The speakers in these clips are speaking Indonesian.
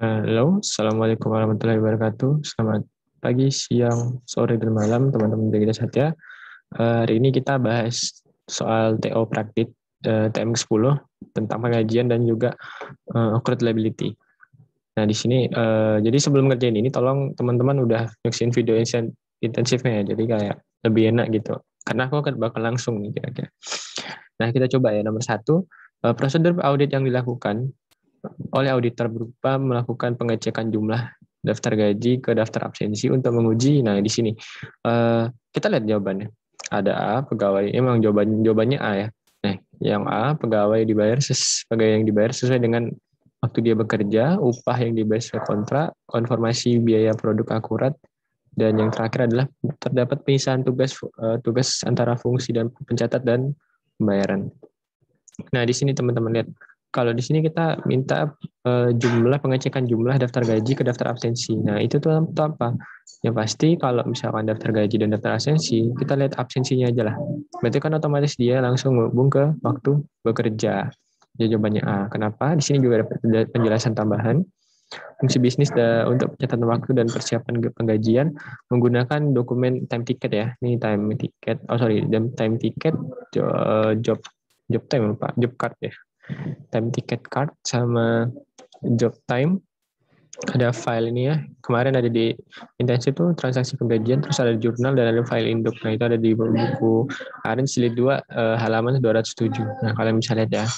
Halo, Assalamualaikum warahmatullahi wabarakatuh. Selamat pagi, siang, sore, dan malam, teman-teman dari kita Satya. Hari ini kita bahas soal TO praktik TM10 tentang pengajian dan juga accrued liability. Nah, di sini, jadi sebelum ngerjain ini, tolong teman-teman udah nyeksin video intensifnya ya, jadi kayak lebih enak gitu. Karena aku akan bakal langsung nih kira-kira. Nah, kita coba ya, nomor satu, prosedur audit yang dilakukan oleh auditor berupa melakukan pengecekan jumlah daftar gaji ke daftar absensi untuk menguji. Nah, di sini kita lihat jawabannya. Ada A, pegawai. Emang jawabannya A ya. Nah, yang A, pegawai yang dibayar sesuai dengan waktu dia bekerja, upah yang dibayar sesuai kontrak, konformasi biaya produk akurat, dan yang terakhir adalah terdapat pemisahan tugas antara fungsi dan pencatat dan pembayaran. Nah, di sini teman-teman lihat, kalau di sini kita minta pengecekan jumlah daftar gaji ke daftar absensi. Nah, itu apa? Yang pasti kalau misalkan daftar gaji dan daftar absensi, kita lihat absensinya aja lah. Berarti kan otomatis dia langsung menghubung ke waktu bekerja. Jadi jawabannya A. Kenapa? Di sini juga ada penjelasan tambahan. Fungsi bisnis untuk pencatatan waktu dan persiapan penggajian menggunakan dokumen time ticket ya. Ini time ticket. Oh sorry, time ticket job job time lupa, job card ya. Time ticket card sama job time, ada file ini ya. Kemarin ada di intensif tuh transaksi penggajian, terus ada jurnal dan ada file induk. Nah, itu ada di buku Aren jilid 2 halaman 207. Nah, kalian bisa lihat ya.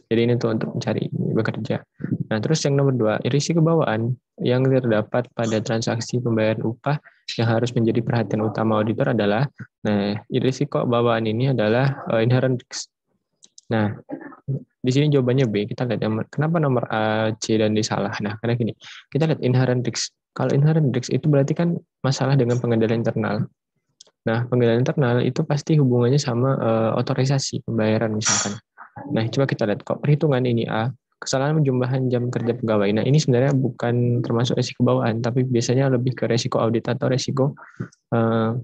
Jadi ini tuh untuk mencari bekerja. Nah, terus yang nomor 2, risiko bawaan yang terdapat pada transaksi pembayaran upah yang harus menjadi perhatian utama auditor adalah, nah, risiko bawaan ini adalah inherent risk. Nah, di sini jawabannya B. Kita lihat kenapa nomor A, C, dan D salah. Nah, karena gini, kita lihat inherent risk. Kalau inherent risk itu berarti kan masalah dengan pengendalian internal. Nah, pengendalian internal itu pasti hubungannya sama otorisasi pembayaran misalkan. Nah, coba kita lihat kok perhitungan ini A, kesalahan penjumlahan jam kerja pegawai. Nah, ini sebenarnya bukan termasuk resiko bawaan, tapi biasanya lebih ke resiko audit atau resiko uh,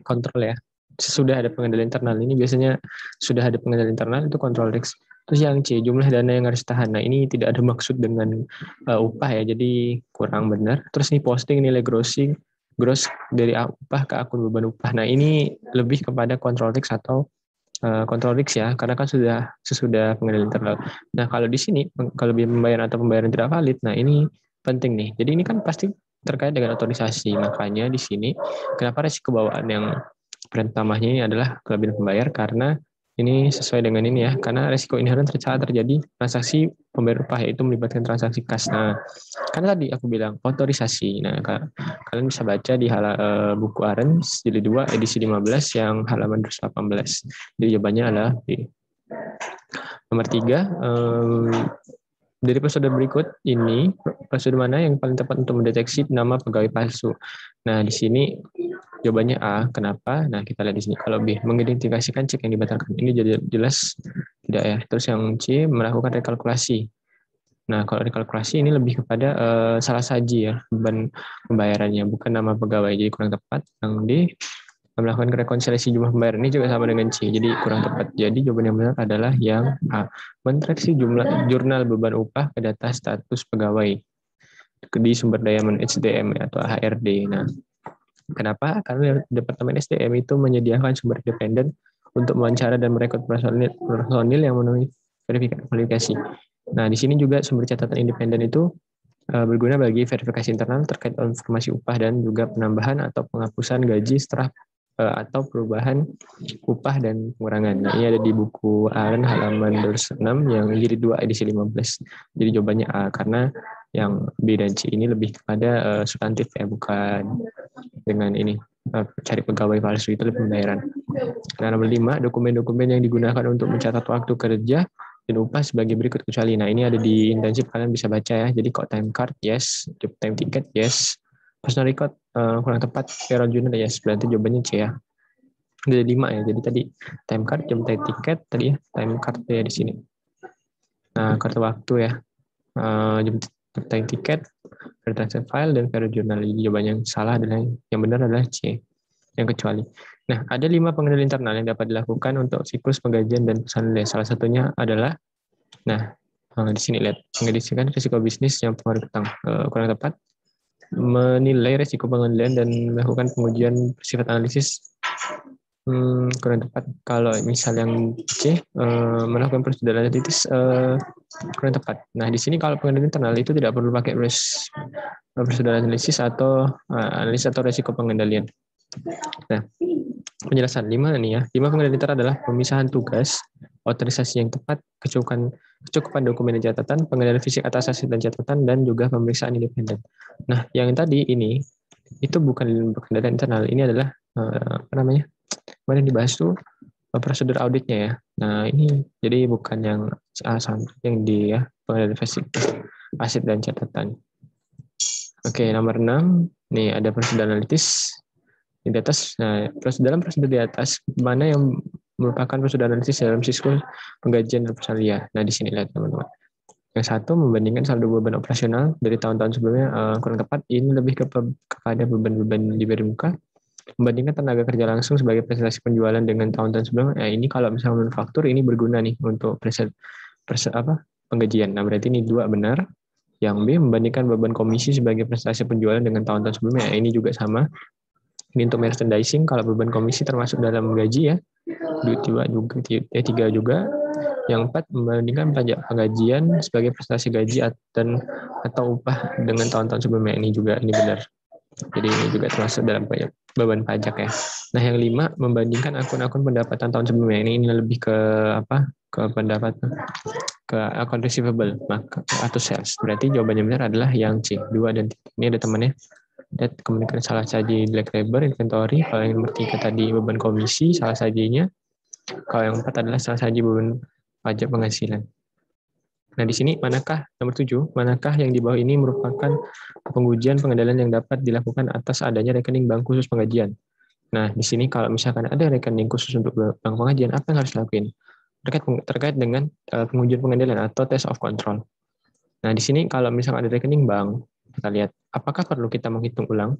kontrol ya. Sesudah ada pengendalian internal ini biasanya sudah ada pengendalian internal itu kontrol risk. Terus yang C, jumlah dana yang harus tahan. Nah, ini tidak ada maksud dengan upah ya, jadi kurang benar. Terus ini posting nilai gross dari upah ke akun beban upah. Nah, ini lebih kepada kontrol risk atau kontrol risk ya, karena kan sudah sesudah pengendalian internal. Nah, kalau di sini kalau pembayaran atau pembayaran tidak valid, nah ini penting nih. Jadi ini kan pasti terkait dengan otorisasi. Makanya di sini kenapa resiko bawaan yang pertamanya ini adalah kelebihan pembayar karena ini sesuai dengan ini ya, karena resiko inherent saat terjadi transaksi pembayar upah yaitu melibatkan transaksi kas. Nah, kan tadi aku bilang otorisasi. Nah, kalian bisa baca di buku Arens jilid 2 edisi 15 yang halaman 218. Jadi jawabannya adalah B. Nomor 3, dari prosedur berikut ini, prosedur mana yang paling tepat untuk mendeteksi nama pegawai palsu? Nah, di sini jawabannya A. Kenapa? Nah, kita lihat di sini. Kalau B, mengidentifikasikan cek yang dibatalkan. Ini jadi jelas tidak ya. Terus yang C, melakukan rekalkulasi. Nah, kalau rekalkulasi ini lebih kepada salah saji ya, beban pembayarannya, bukan nama pegawai, jadi kurang tepat. Yang D, melakukan rekonsiliasi jumlah pembayaran ini juga sama dengan C, jadi kurang tepat. Jadi jawaban yang benar adalah yang A, mentraksi jumlah jurnal beban upah ke data status pegawai di sumber daya SDM atau HRD. Nah, kenapa? Karena Departemen SDM itu menyediakan sumber independen untuk mewawancara dan merekrut personil yang memenuhi verifikasi. Nah, di sini juga sumber catatan independen itu berguna bagi verifikasi internal terkait informasi upah dan juga penambahan atau penghapusan gaji setelah atau perubahan upah dan pengurangan. Nah, ini ada di buku Aren halaman 206 yang jilid 2 edisi 15. Jadi jawabannya A, karena yang B dan C ini lebih kepada substantif ya, bukan dengan ini cari pegawai palsu itu lebih pembayaran. Nah, nomor 5, dokumen-dokumen yang digunakan untuk mencatat waktu kerja dan upah sebagai berikut kecuali. Nah, ini ada di intensif, kalian bisa baca ya. Jadi kok time card, yes. Job time ticket, yes. Personal record, kurang tepat. Payroll journal, yes. Berarti jawabannya C ya. Ada 5 ya. Jadi tadi time card, job time ticket, tadi ya. Time card ya di sini. Nah, kartu waktu ya. Job time ticket, transaction file, dan payroll journal. Jadi jawaban yang salah adalah, yang benar adalah C. Yang kecuali. Nah, ada 5 pengendalian internal yang dapat dilakukan untuk siklus penggajian dan personil. Salah satunya adalah, nah, Di sini lihat, mengedisikan risiko bisnis yang pengaruh kurang tepat, menilai risiko pengendalian dan melakukan pengujian bersifat analisis. Kurang tepat. Kalau misal yang C, melakukan prosedur analitis, kurang tepat. Nah, di sini kalau pengendalian internal itu tidak perlu pakai prosedur analisis atau analisa atau risiko pengendalian. Nah, penjelasan 5 nih ya. 5 pengendalian internal adalah pemisahan tugas, otorisasi yang tepat, kecukupan dokumen dan catatan, pengendalian fisik atas hasil dan catatan, dan juga pemeriksaan independen. Nah, yang tadi ini itu bukan pengendalian internal, ini adalah apa namanya? Kemarin dibahas tuh prosedur auditnya ya. Nah, ini jadi bukan yang yang di ya, pengendalian fisik aset dan catatan. Oke, nomor 6. Nih ada prosedur analitis di atas. Nah, dalam prosedur di atas mana yang merupakan prosedur analitis dalam siklus penggajian dan persalia. Nah, di sini lihat teman-teman. Yang satu, membandingkan saldo beban operasional dari tahun-tahun sebelumnya kurang tepat. Ini lebih kepada beban-beban di muka. Membandingkan tenaga kerja langsung sebagai presentasi penjualan dengan tahun-tahun sebelumnya. Nah, ini kalau misalnya manufaktur ini berguna nih untuk penggajian. Nah, berarti ini 2 benar. Yang B, membandingkan beban komisi sebagai prestasi penjualan dengan tahun-tahun sebelumnya. Nah, ini juga sama. Ini untuk merchandising, kalau beban komisi termasuk dalam gaji ya. 3 juga. Yang 4, membandingkan pajak penggajian sebagai prestasi gaji atau upah dengan tahun-tahun sebelumnya. Ini benar. Jadi ini juga termasuk dalam beban pajak ya. Nah, yang 5, membandingkan akun-akun pendapatan tahun sebelumnya. Ini lebih ke apa? Ke pendapatan ke account receivable atau sales. Berarti jawabannya benar adalah yang C, 2 dan 3. Ini ada temannya. Dan kemungkinan salah saji direct labor, inventory. Kalau yang nomor 3 tadi beban komisi, salah sajinya. Kalau yang 4 adalah salah saji beban pajak penghasilan. Nah, di sini manakah nomor 7, manakah yang di bawah ini merupakan pengujian pengendalian yang dapat dilakukan atas adanya rekening bank khusus penggajian. Nah, di sini kalau misalkan ada rekening khusus untuk bank pengajian, apa yang harus dilakukan? Terkait dengan pengujian pengendalian atau test of control. Nah, di sini kalau misalkan ada rekening bank, kita lihat apakah perlu kita menghitung ulang?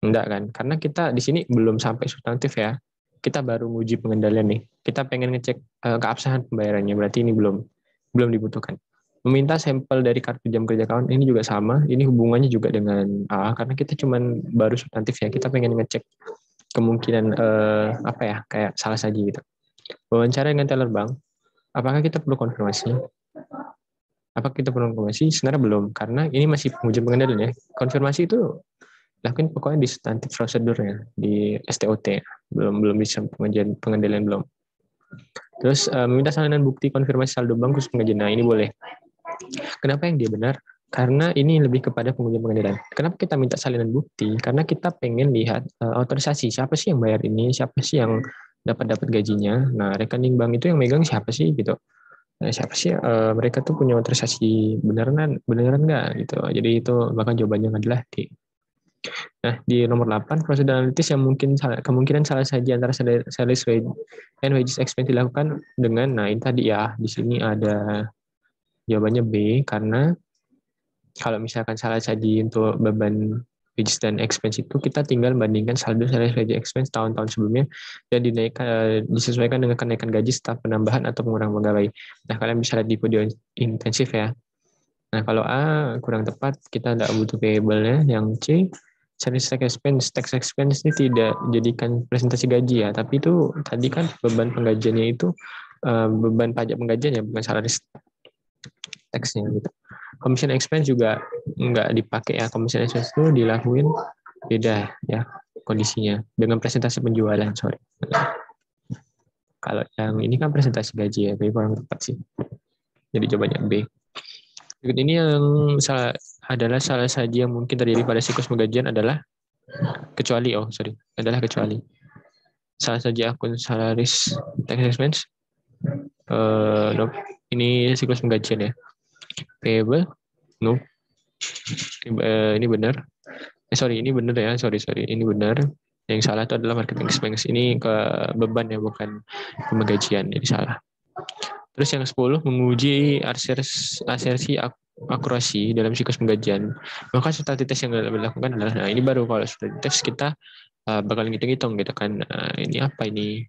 Enggak kan? Karena kita di sini belum sampai substantif ya. Kita baru menguji pengendalian nih. Kita pengen ngecek keabsahan pembayarannya, berarti ini belum dibutuhkan. Meminta sampel dari kartu jam kerja kawan ini juga sama. Ini hubungannya juga dengan karena kita cuman baru substantif ya. Kita pengen ngecek kemungkinan kayak salah saji gitu. Wawancara dengan teller bank, apakah kita perlu konfirmasi? Apakah kita perlu konfirmasi? Sebenarnya belum, karena ini masih pengujian pengendalian ya. Konfirmasi itu lakukan pokoknya di substantif prosedurnya, di STOT. Belum bisa pengujian pengendalian belum. Terus meminta salinan bukti konfirmasi saldo bank khusus pengajian. Nah, ini boleh. Kenapa yang dia benar? Karena ini lebih kepada pengujian pengendalian. Kenapa kita minta salinan bukti? Karena kita pengen lihat otorisasi. Siapa sih yang bayar ini? Siapa sih yang dapat gajinya? Nah, rekening bank itu yang megang siapa sih gitu? Nah, siapa sih mereka tuh punya otorisasi beneran nggak gitu. Jadi itu maka jawabannya adalah D. Nah, di nomor 8, prosedur analitis yang kemungkinan salah saji antara sales rate and wages expense dilakukan dengan, nah ini tadi ya, di sini ada jawabannya B, karena kalau misalkan salah saji untuk beban wages dan expense itu, kita tinggal bandingkan saldo sales wages expense tahun-tahun sebelumnya dan disesuaikan dengan kenaikan gaji setelah penambahan atau pengurangan pegawai. Nah, kalian bisa lihat di video intensif ya. Nah, kalau A kurang tepat, kita tidak butuh variable-nya. Yang C, service tax expense ini tidak jadikan presentasi gaji ya, tapi itu tadi kan beban penggajiannya itu beban pajak penggajiannya, bukan salary tax-nya gitu. Commission expense juga nggak dipakai ya, commission expense itu dilakuin beda ya kondisinya dengan presentasi penjualan, sorry. Kalau yang ini kan presentasi gaji ya, tapi kurang tepat sih. Jadi jawabannya B. Berikut ini yang adalah salah saji yang mungkin terjadi pada siklus penggajian adalah kecuali salah saji akun salaris tax expense. Nope. Ini siklus penggajian ya. Payable, nope. Ini benar. Ini benar ya. Sorry. Ini benar. Yang salah itu adalah marketing expense. Ini ke beban ya, bukan penggajian. Jadi salah. Terus yang 10, menguji asersi akurasi dalam siklus penggajian. Maka studi tes yang dilakukan adalah, nah ini baru kalau studi tes kita bakal ngitung-ngitung gitu kan. Ini apa ini?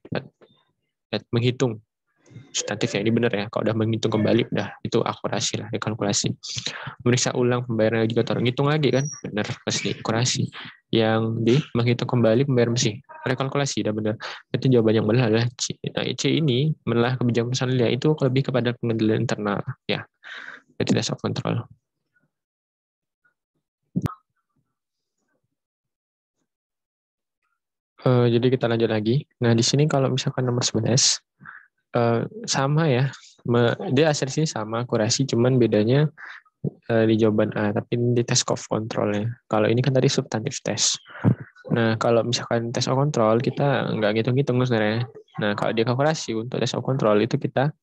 Menghitung substantif ya, ini benar ya. Kalau udah menghitung kembali, udah itu akurasi lah, kalkulasi. Memeriksa ulang pembayaran juga taruh ngitung lagi kan, benar pasti akurasi. Yang di menghitung kembali pembayaran mesti rekalkulasi, udah benar. Berarti jawaban yang benar adalah C. Nah, C ini menelah kebijakan personil ya, itu lebih kepada pengendalian internal ya. Jadi tidak self control. Jadi kita lanjut lagi. Nah, di sini kalau misalkan nomor 11, sama ya. Dia asersinya sama, akurasi, cuman bedanya di jawaban A, tapi di test of control-nya. Kalau ini kan tadi substantif test. Nah, kalau misalkan test of control, kita nggak ngitung-ngitung sebenarnya. Nah, kalau di kalkulasi untuk test of control itu kita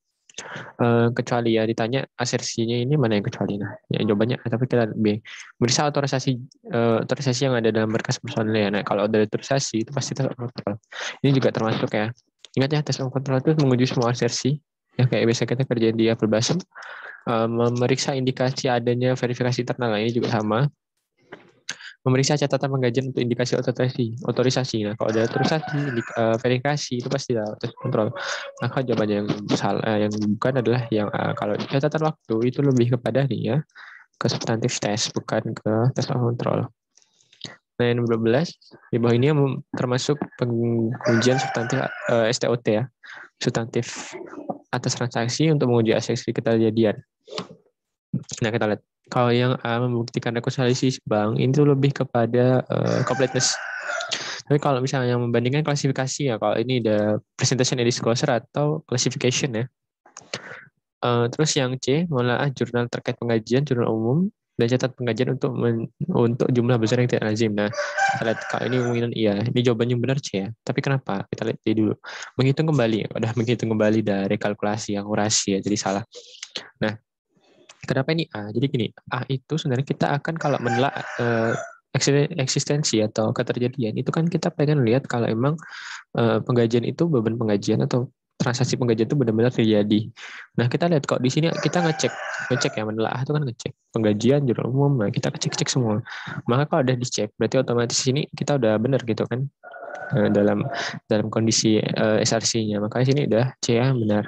kecuali ya ditanya asersinya ini mana yang kecuali. Nah, ya, jawabannya A, tapi kita B. Meriksa otorisasi yang ada dalam berkas personil ya. Nah, kalau ada otorisasi itu pasti tes of control. Ini juga termasuk ya. Ingat ya, tes of control itu menguji semua asersi. Ya, kayak biasa kita kerjain di Apple Basem. Memeriksa indikasi adanya verifikasi internal. Nah, ini juga sama. Memeriksa catatan penggajian untuk indikasi otorisasi. Nah, kalau ada otorisasi, verifikasi itu pasti ada tes kontrol. Maka jawabannya yang salah, yang bukan adalah yang kalau catatan waktu itu lebih kepada nih ya ke substantif tes, bukan ke tes kontrol. Nah, yang 12 di bawah ini yang termasuk pengujian substantif STOT ya, substantif atas transaksi untuk menguji aseksi kejadian. Nah, kita lihat. Kalau yang A membuktikan rekonsiliasi bank, itu lebih kepada completeness. Tapi kalau misalnya yang membandingkan klasifikasi ya, kalau ini ada presentation and disclosure atau classification ya. Terus yang C, menelaah jurnal terkait penggajian, jurnal umum, dan catat penggajian untuk jumlah besar yang tidak lazim. Nah, kita lihat kalau ini kemungkinan iya. Ini jawabannya benar C ya. Tapi kenapa? Kita lihat dulu. Menghitung kembali, udah menghitung kembali dari kalkulasi, akurasi ya, jadi salah. Nah, kenapa ini A? Jadi gini, A itu sebenarnya kita akan kalau menelaah eksistensi atau keterjadian itu kan kita pengen lihat kalau emang penggajian itu beban penggajian atau transaksi penggajian itu benar-benar terjadi. Nah, kita lihat kok di sini kita ngecek ya, menelaah itu kan ngecek penggajian jurnal umum. Nah, kita cek semua. Maka kalau udah dicek berarti otomatis ini kita udah benar gitu kan dalam kondisi SRC-nya. Maka di sini udah C ya benar.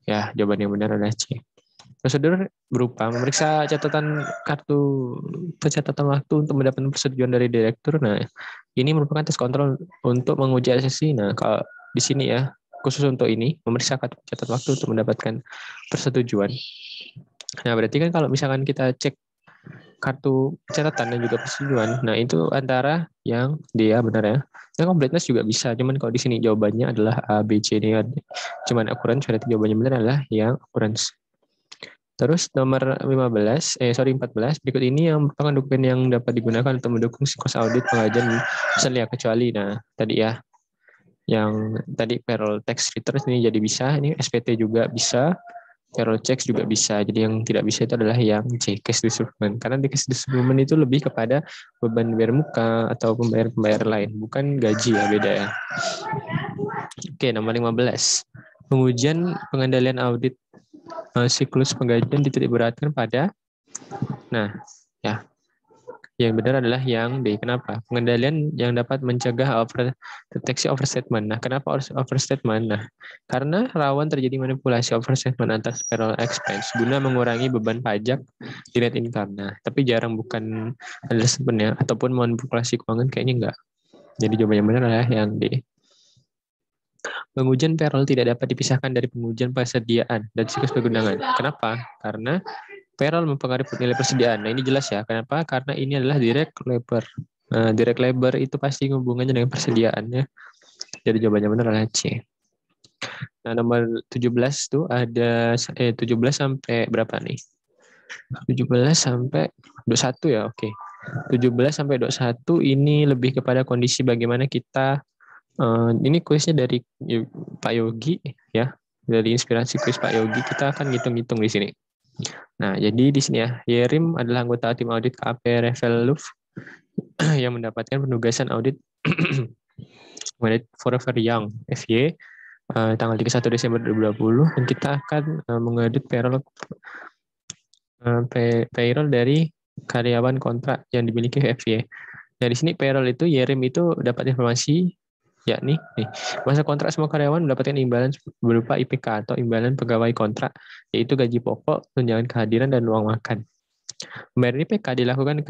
Ya, jawaban yang benar adalah C. Prosedur berupa memeriksa catatan waktu untuk mendapatkan persetujuan dari direktur. Nah, ini merupakan tes kontrol untuk menguji aseksi. Nah, kalau di sini ya, khusus untuk ini, memeriksa catatan waktu untuk mendapatkan persetujuan. Nah, berarti kan kalau misalkan kita cek kartu catatan dan juga persetujuan, nah itu antara yang dia benar ya. Yang completeness juga bisa, cuman kalau di sini jawabannya adalah A, B, C ini cuman occurrence, berarti jawabannya benar adalah yang occurrence. Terus nomor 14 berikut ini yang merupakan dokumen yang dapat digunakan untuk mendukung siklus audit pengajian misalnya kecuali tadi ya yang tadi payroll tax return ini jadi bisa, ini SPT juga bisa, payroll checks juga bisa. Jadi yang tidak bisa itu adalah yang C, cash disbursement. Karena di cash disbursement itu lebih kepada beban bayar muka atau pembayar lain, bukan gaji ya, beda ya. Oke, nomor 15. Pengujian pengendalian audit siklus penggajian dititik beratkan pada yang benar adalah yang D. Kenapa? Pengendalian yang dapat mencegah deteksi overstatement. Nah, kenapa overstatement? Nah, karena rawan terjadi manipulasi overstatement atas payroll expense guna mengurangi beban pajak di net income. Nah, tapi jarang bukan understatement ya, ataupun manipulasi keuangan kayaknya enggak. Jadi jawaban yang benar adalah yang D. Pengujian payroll tidak dapat dipisahkan dari pengujian persediaan dan siklus pergundangan. Kenapa? Karena payroll mempengaruhi nilai persediaan. Nah, ini jelas ya. Kenapa? Karena ini adalah direct labor. Nah, direct labor itu pasti hubungannya dengan persediaannya. Jadi jawabannya benar adalah C. Nah, nomor 17 tuh ada 17 sampai berapa nih? 17 sampai 21 ya, oke. 17 sampai 21 ini lebih kepada kondisi bagaimana kita ini kuisnya dari Pak Yogi ya. Dari inspirasi kuis Pak Yogi kita akan ngitung-ngitung di sini. Nah, jadi di sini ya, Yerim adalah anggota tim audit KAP Reveluf yang mendapatkan penugasan audit Forever Young FY tanggal 31 Desember 2020 dan kita akan mengaudit payroll dari karyawan kontrak yang dimiliki FY. Nah, di sini payroll itu Yerim itu dapat informasi yakni nih, masa kontrak semua karyawan mendapatkan imbalan berupa IPK atau imbalan pegawai kontrak, yaitu gaji pokok, tunjangan kehadiran, dan uang makan. Pembayaran IPK dilakukan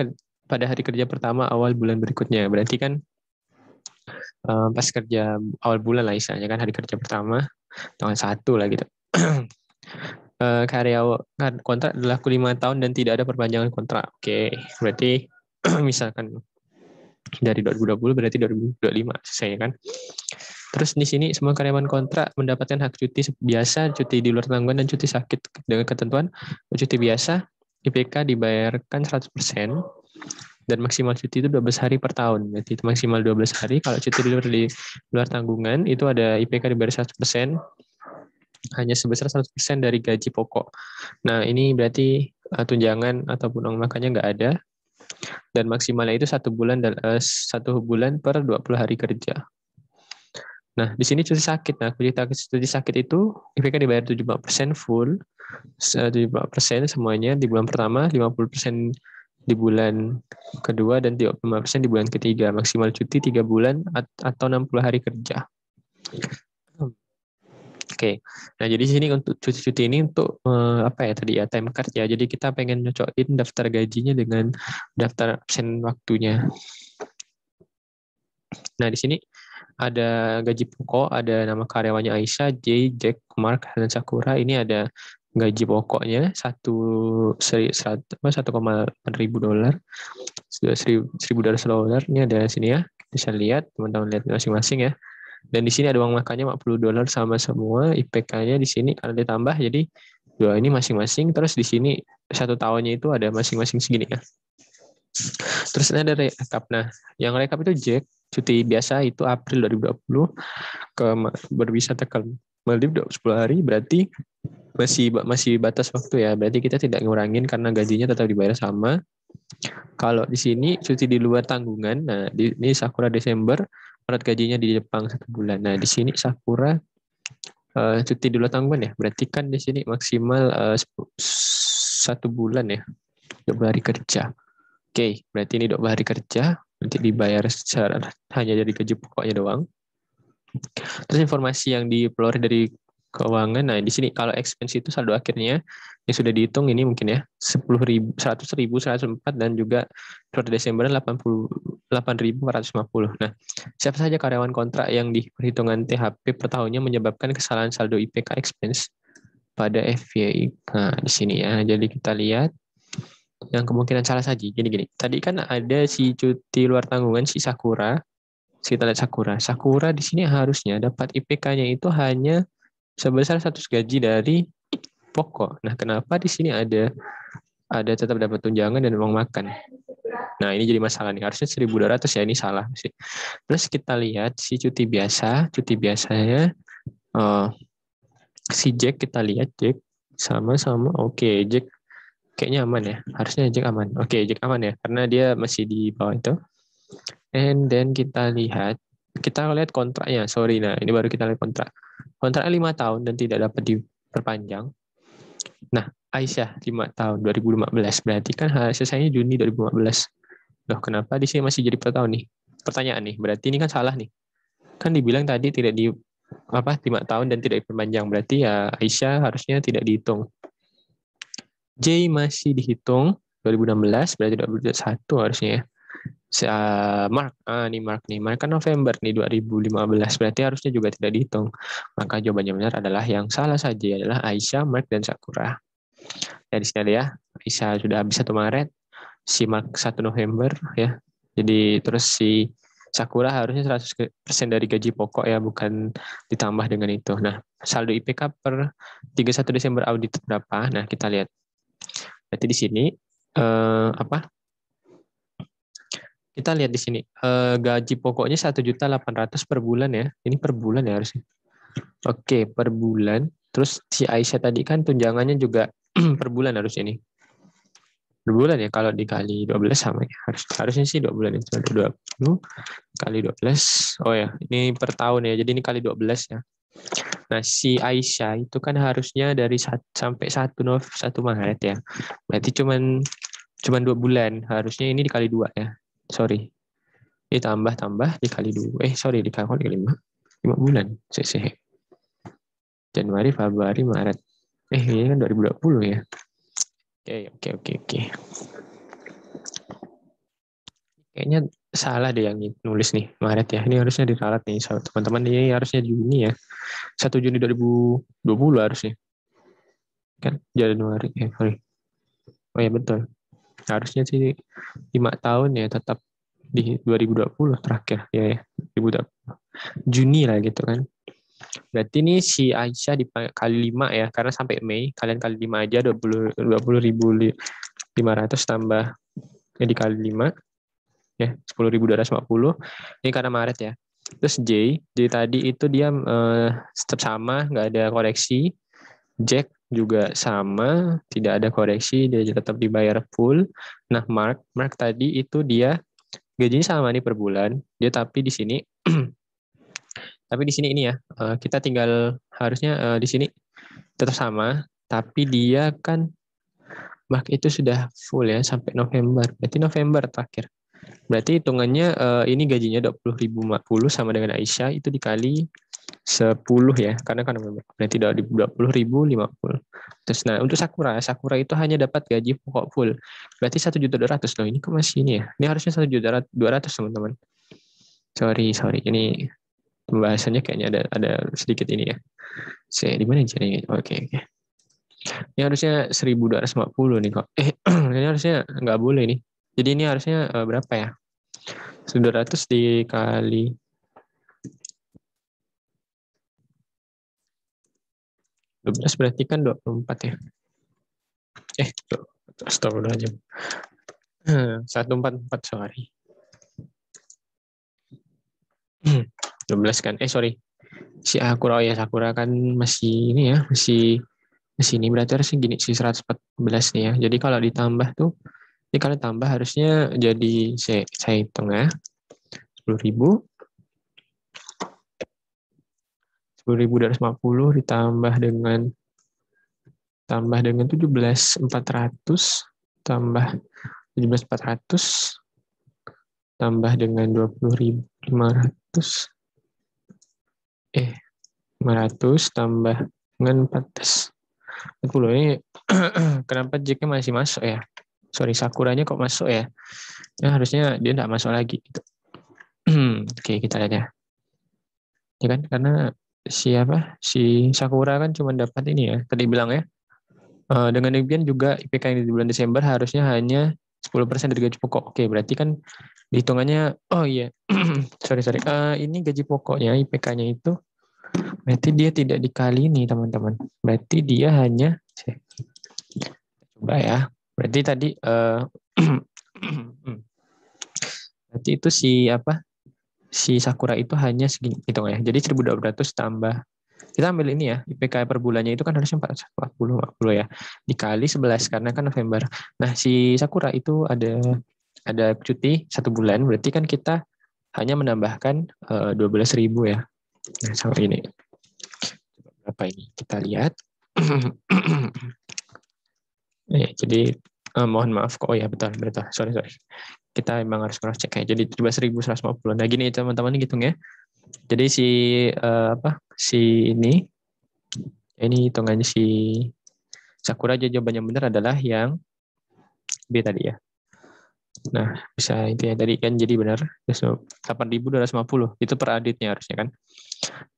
pada hari kerja pertama awal bulan berikutnya. Berarti kan pas kerja awal bulan lah istilahnya kan, hari kerja pertama, tanggal 1 lah gitu. Karyawan kontrak berlaku 5 tahun dan tidak ada perpanjangan kontrak. Oke, berarti misalkan dari 2020 berarti 2025 selesai kan. Terus di sini semua karyawan kontrak mendapatkan hak cuti biasa, cuti di luar tanggungan, dan cuti sakit dengan ketentuan cuti biasa IPK dibayarkan 100% dan maksimal cuti itu 12 hari per tahun. Berarti itu maksimal 12 hari. Kalau cuti di luar tanggungan itu ada IPK dibayar 100%, hanya sebesar 100% dari gaji pokok. Nah, ini berarti tunjangan ataupun uang makannya nggak ada, dan maksimalnya itu 1 bulan per 20 hari kerja. Nah, di sini cuti sakit. Nah, cuti sakit itu IPK dibayar 75% full, 75% semuanya di bulan pertama, 50% di bulan kedua, dan 35% di bulan ketiga. Maksimal cuti 3 bulan atau 60 hari kerja. Oke, nah jadi sini untuk cuti-cuti ini untuk apa ya tadi ya, time card ya. Jadi kita pengen nyocokin daftar gajinya dengan daftar absen waktunya. Nah di sini ada gaji pokok, ada nama karyawannya Aisyah, J, Jack, Mark, dan Sakura. Ini ada gaji pokoknya 1,8 ribu dolar, $1.000. Ini ada sini ya, bisa lihat teman-teman, lihat masing-masing ya. Dan di sini ada uang makannya $40 sama semua, IPK-nya di sini karena ditambah jadi dua ini masing-masing. Terus di sini 1 tahunnya itu ada masing-masing segini ya. Terus ini ada rekap. Nah, yang rekap itu Jack, cuti biasa itu April 2020 ke berwisata ke Maldives 10 hari, berarti masih batas waktu ya. Berarti kita tidak ngurangin karena gajinya tetap dibayar sama. Kalau di sini cuti di luar tanggungan, nah ini Sakura Desember, Maret gajinya di Jepang 1 bulan. Nah di sini Sakura cuti di luar tanggungan ya, berarti kan di sini maksimal 1 bulan ya, 20 hari kerja. Oke, berarti ini 20 hari kerja, nanti dibayar secara hanya dari gaji pokoknya doang. Terus informasi yang diperoleh dari keuangan, nah di sini kalau expense itu saldo akhirnya yang sudah dihitung ini mungkin ya 10.000, 100.000, 104, dan juga per Desember 88.450. Nah, siapa saja karyawan kontrak yang di perhitungan THP per tahunnya menyebabkan kesalahan saldo IPK expense pada FYI. Nah, di sini ya. Jadi kita lihat yang kemungkinan salah saja. Gini. Tadi kan ada si cuti luar tanggungan si Sakura. Kita lihat Sakura. Sakura di sini harusnya dapat IPK-nya itu hanya sebesar 100 gaji dari pokok. Nah, kenapa di sini ada tetap dapat tunjangan dan uang makan? Nah, ini jadi masalah nih. Harusnya 1.200 ya, ini salah sih. Terus kita lihat si cuti biasanya si Jack, kita lihat Jack sama-sama. Oke, Jack kayaknya aman ya. Harusnya Jack aman. Oke, Jack aman ya karena dia masih di bawah itu. And then kita lihat kontraknya. Sorry, nah ini baru kita lihat kontrak. Kontraknya 5 tahun dan tidak dapat diperpanjang. Nah, Aisyah 5 tahun 2015. Berarti kan selesainya Juni 2015. Loh, kenapa di sini masih jadi per tahun nih? Pertanyaan nih. Berarti ini kan salah nih. Kan dibilang tadi tidak 5 tahun dan tidak diperpanjang. Berarti ya Aisyah harusnya tidak dihitung. J masih dihitung 2016, berarti 2021 harusnya ya. Mark kan November nih 2015, berarti harusnya juga tidak dihitung. Maka jawabannya benar adalah yang salah saja adalah Aisyah, Mark, dan Sakura. Ya di sini ya, Aisyah sudah habis 1 Maret, si Mark 1 November ya. Jadi terus si Sakura harusnya 100% dari gaji pokok ya, bukan ditambah dengan itu. Nah, saldo IPK per 31 Desember audit berapa? Nah, kita lihat. Berarti di sini kita lihat di sini gaji pokoknya 1.800.000 per bulan ya. Ini per bulan ya harusnya. Oke, per bulan. Terus si Aisyah tadi kan tunjangannya juga per bulan harus ini. Per bulan ya, kalau dikali 12 sama ya. Harusnya sih 2 bulan itu. 20 kali 12. Oh ya, ini per tahun ya. Jadi ini kali 12 ya. Nah, si Aisyah itu kan harusnya dari sampai 1 Maret ya. Berarti cuman 2 bulan. Harusnya ini dikali 2 ya. Sorry. Ditambah dikali 2. Dikali 5. 5 bulan. Januari, Februari, Maret. Ini kan 2020 ya. Oke. Kayaknya salah deh yang nulis nih, Maret ya. Ini harusnya diralat nih, teman-teman. Ini harusnya Juni ya. 1 Juni 2020 harusnya. Kan Januari, sorry. Oh ya betul. Harusnya sih 5 tahun ya, tetap di 2020 terakhir ya. 2020. Juni lah gitu kan. Berarti ini si Aisyah dikali 5 ya, karena sampai Mei, kalian kali 5 aja, 20.500 tambah dikali 5, ya 10.250. Ini karena Maret ya. Terus J tadi itu dia tetap sama, nggak ada koreksi. Jack juga sama, tidak ada koreksi, dia tetap dibayar full. Nah, Mark tadi itu dia gajinya sama nih per bulan, dia tapi di sini ini ya, kita tinggal harusnya di sini tetap sama, tapi dia kan Mark itu sudah full ya sampai November. Berarti November terakhir. Berarti hitungannya ini gajinya 20.050 sama dengan Aisyah itu dikali 10 ya, karena kan November. Berarti 20.050. Terus nah untuk Sakura itu hanya dapat gaji pokok full. Berarti 1.200.000 loh. Ini kok masih ini ya? Ini harusnya 1.200.000 teman-teman. Sorry. Ini pembahasannya kayaknya ada sedikit ini ya. Di mana caranya? Oke. Ini harusnya 1.250 nih kok. Ini harusnya nggak boleh nih. Jadi ini harusnya berapa ya? 1.200 dikali 12 berarti kan 24 ya. Astagfirullahaladzim. 144, sorry. 12 kan. Sorry. Si Sakura kan masih ini ya, masih ini berarti harusnya gini si 114 nih ya. Jadi kalau ditambah tuh, ini kalau tambah harusnya jadi saya hitung ya. 10.000 ditambah dengan 17.400 tambah 17.400 tambah dengan 20.500 500 tambah dengan 40 ini kenapa Jack-nya masih masuk ya? Sorry, Sakuranya kok masuk ya? Ya harusnya dia nggak masuk lagi gitu. Oke, kita lihat ya. Ya kan karena si Sakura kan cuma dapat ini ya, tadi bilang ya. Dengan demikian juga IPK yang di bulan Desember harusnya hanya 10% dari gaji pokok. Oke, berarti kan hitungannya, oh iya, sorry. Ini gaji pokoknya IPK-nya itu, berarti dia tidak dikali ini teman-teman. Berarti dia hanya, coba ya, berarti tadi, berarti itu si Sakura itu hanya segini, hitung ya. Jadi 1.200 tambah, kita ambil ini ya, IPK per bulannya itu kan harusnya 40 ya, dikali 11 karena kan November. Nah, si Sakura itu ada cuti 1 bulan, berarti kan kita hanya menambahkan 12.000 ya. Nah, sama ini. Berapa ini? Kita lihat. Jadi mohon maaf kok. Oh ya, betul. Sorry. Kita memang harus cross check ya. Jadi 17.150. Nah, gini teman-teman hitung ya. Jadi ini hitungannya si Sakura, jawabannya benar adalah yang B tadi ya. Nah, bisa itu ya tadi kan, jadi benar 8.250 itu per auditnya harusnya kan.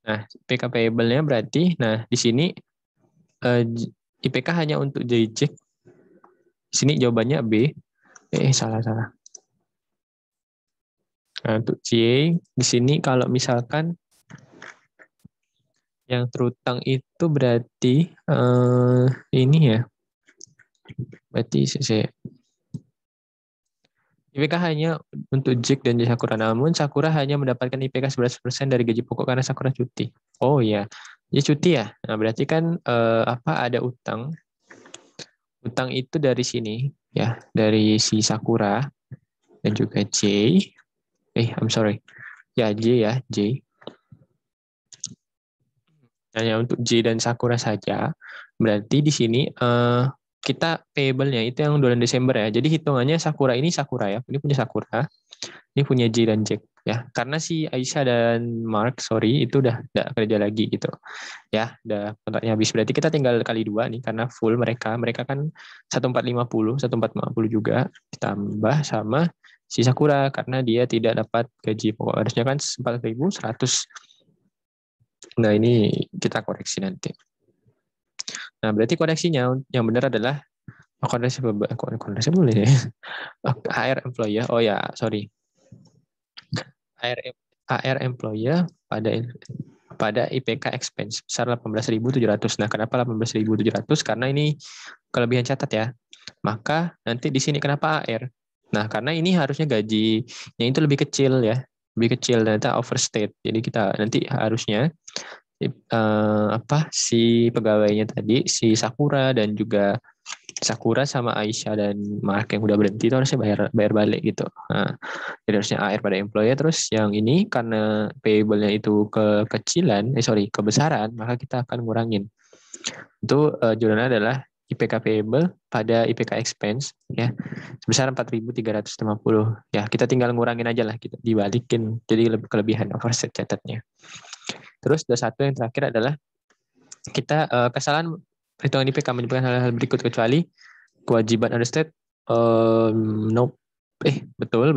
Nah, IPK payable-nya berarti, nah di sini IPK hanya untuk JJ. Di sini jawabannya B. Salah. Nah, untuk C di sini kalau misalkan yang terutang itu berarti ini ya. Berarti IPK hanya untuk Jack dan Sakura, namun Sakura hanya mendapatkan IPK 11% dari gaji pokok karena Sakura cuti. Oh iya, dia cuti ya. Nah, berarti kan ada utang. Utang itu dari sini ya, dari si Sakura dan juga J. I'm sorry. Ya, J. Hanya untuk J dan Sakura saja. Berarti di sini kita payable-nya itu yang bulan Desember ya. Jadi hitungannya Sakura ini Sakura ya. Ini punya Sakura. Ini punya J dan Jack ya. Karena si Aisyah dan Mark, sorry, itu udah kerja lagi gitu. Ya, udah kontraknya habis. Berarti kita tinggal kali 2 nih karena full mereka. Mereka kan 1450 juga ditambah sama si Sakura karena dia tidak dapat gaji pokok. Harusnya kan 4.100. Nah, ini kita koreksi nanti. Nah, berarti koreksinya yang benar adalah koreksi boleh ya. HR employee. Oh ya, sorry. HR employee pada IPK expense besar 18.700. Nah, kenapa 18.700? Karena ini kelebihan catat ya. Maka nanti di sini kenapa AR? Nah, karena ini harusnya gajinya itu lebih kecil ya. Lebih kecil, ternyata overstate. Jadi kita nanti harusnya si pegawainya tadi, si Sakura dan juga Sakura sama Aisyah dan Mark yang udah berhenti itu harusnya bayar balik gitu. Nah, jadi harusnya AR pada employee. Terus yang ini karena payable-nya itu kebesaran, maka kita akan ngurangin. Itu jurnalnya adalah IPK payable pada IPK expense ya sebesar 4.350. Ya, kita tinggal ngurangin aja lah, kita dibalikin jadi lebih kelebihan offset catatnya. Terus ada satu yang terakhir adalah kita kesalahan perhitungan IPK menyebutkan hal-hal berikut kecuali kewajiban understate. Nope. Betul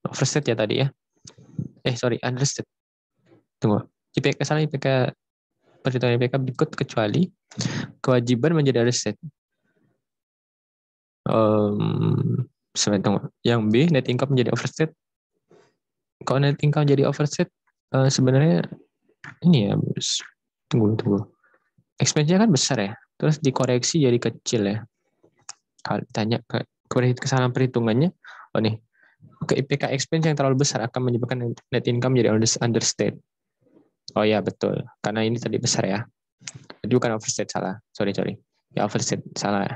overstate ya tadi ya. Sorry, understate. Tunggu. Kesalahan IPK perhitungan IPK berikut kecuali kewajiban menjadi understate. Tunggu. Yang B, net income menjadi overstate. Kalau net income jadi overstate, sebenarnya ini ya, tunggu. Expense-nya kan besar ya, terus dikoreksi jadi kecil ya. Kalau tanya kesalahan perhitungannya, oh nih, ke IPK expense yang terlalu besar akan menyebabkan net income jadi understate. Oh ya, betul. Karena ini tadi besar ya. Jadi bukan overstate, salah. Sorry. Ya, overstate, salah ya.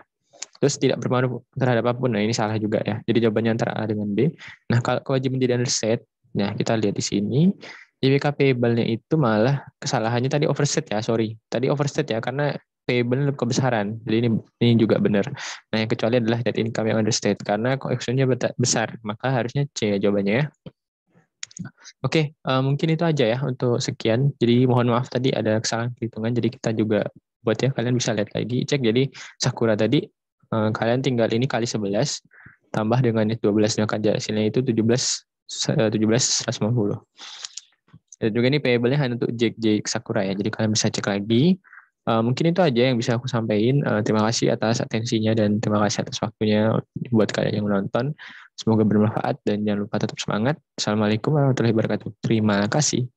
Terus tidak berpengaruh terhadap apapun. Nah, ini salah juga ya. Jadi jawabannya antara A dengan B. Nah, kalau kewajiban jadi understate, nah kita lihat di sini, IPK payable-nya itu malah kesalahannya tadi overstate ya, sorry. Tadi overstate ya, karena payable lebih kebesaran. Jadi ini juga benar. Nah, yang kecuali adalah net income yang understate. Karena collection-nya besar, maka harusnya C ya jawabannya ya. Oke, mungkin itu aja ya untuk sekian. Jadi mohon maaf tadi ada kesalahan perhitungan. Jadi kita juga buat ya, kalian bisa lihat lagi, cek. Jadi Sakura tadi, kalian tinggal ini kali 11, tambah dengan 12, maka hasilnya itu 17.150. Dan juga ini payable-nya hanya untuk Jake Sakura ya. Jadi kalian bisa cek lagi. Mungkin itu aja yang bisa aku sampaikan. Terima kasih atas atensinya dan terima kasih atas waktunya buat kalian yang menonton. Semoga bermanfaat dan jangan lupa tetap semangat. Assalamualaikum warahmatullahi wabarakatuh. Terima kasih.